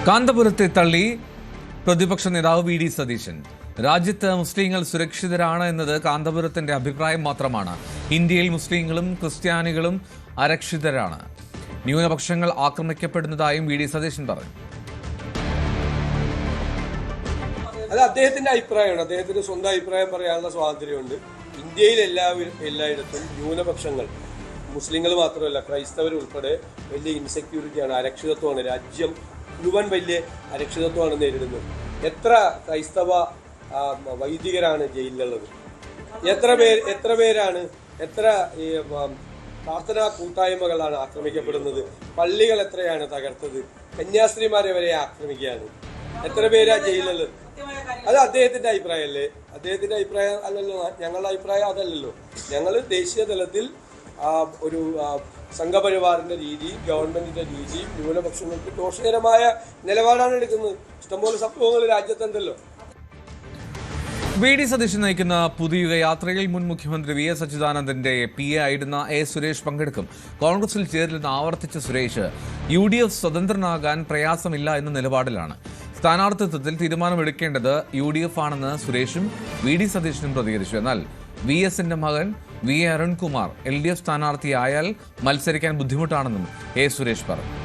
കാന്തപുരത്തെ തള്ളി പ്രതിപക്ഷ നേതാവ് വി ഡി സതീശൻ. രാജ്യത്ത് മുസ്ലിങ്ങൾ സുരക്ഷിതരാണ് എന്നത് കാന്തപുരത്തിന്റെ അഭിപ്രായം മാത്രമാണ്. ഇന്ത്യയിൽ മുസ്ലിങ്ങളും ക്രിസ്ത്യാനികളും അരക്ഷിതരാണ്. ന്യൂനപക്ഷങ്ങൾ ആക്രമിക്കപ്പെടുന്നതായും വി ഡി സതീശൻ പറഞ്ഞു. അത് അദ്ദേഹത്തിന്റെ അഭിപ്രായമാണ്. അദ്ദേഹത്തിന് സ്വന്തം അഭിപ്രായം പറയാനുള്ള സ്വാതന്ത്ര്യമുണ്ട്. ഇന്ത്യയിൽ എല്ലായിടത്തും ന്യൂനപക്ഷങ്ങൾ, മുസ്ലിങ്ങൾ മാത്രമല്ല ക്രൈസ്തവർ ഉൾപ്പെടെ വലിയ ഇൻസെക്യൂരിറ്റിയാണ്, അരക്ഷിതത്വമാണ്. രാജ്യം മുഴുവൻ വലിയ അരക്ഷിതത്വമാണ് നേരിടുന്നത്. എത്ര ക്രൈസ്തവ വൈദികരാണ് ജയിലിലുള്ളത്? എത്ര പേരാണ്, എത്ര പ്രാർത്ഥനാ കൂട്ടായ്മകളാണ് ആക്രമിക്കപ്പെടുന്നത്? പള്ളികൾ എത്രയാണ് തകർത്തത്? കന്യാസ്ത്രീമാരെ വരെ ആക്രമിക്കുകയാണ്. എത്ര പേരാ ജയിലുള്ളത്? അത് അദ്ദേഹത്തിന്റെ അഭിപ്രായമല്ലേ? അദ്ദേഹത്തിന്റെ അഭിപ്രായം അല്ലല്ലോ, ഞങ്ങളുടെ അഭിപ്രായം അതല്ലല്ലോ. ഞങ്ങൾ ദേശീയ തലത്തിൽ ഒരു സംഘപരിവാറിന്റെ രീതി, ഗവൺമെന്റിന്റെ രീതി ന്യൂനപക്ഷങ്ങൾക്ക് ദോഷകരമായ നിലപാടാണ് എടുക്കുന്നത്. ഇഷ്ടംപോലെ സംഭവങ്ങൾ രാജ്യത്തുണ്ടല്ലോ. വി ഡി സതീശൻ നയിക്കുന്ന പുതിയുഗ യാത്രയിൽ മുൻ മുഖ്യമന്ത്രി വി എസ് അച്യുതാനന്ദന്റെ PA ആയിരുന്ന A സുരേഷ് പങ്കെടുക്കും. കോൺഗ്രസിൽ ചേരില്ലെന്ന് ആവർത്തിച്ച സുരേഷ് UDF സ്വതന്ത്രനാകാൻ പ്രയാസമില്ല എന്ന നിലപാടിലാണ്. സ്ഥാനാർത്ഥിത്വത്തിൽ തീരുമാനമെടുക്കേണ്ടത് UDF ആണെന്ന് സുരേഷും വി ഡി സതീശനും പ്രതികരിച്ചു. എന്നാൽ VSന്റെ മകൻ VA അരുൺകുമാർ LDF സ്ഥാനാർത്ഥിയായാൽ മത്സരിക്കാൻ ബുദ്ധിമുട്ടാണെന്നും A സുരേഷ് പറഞ്ഞു.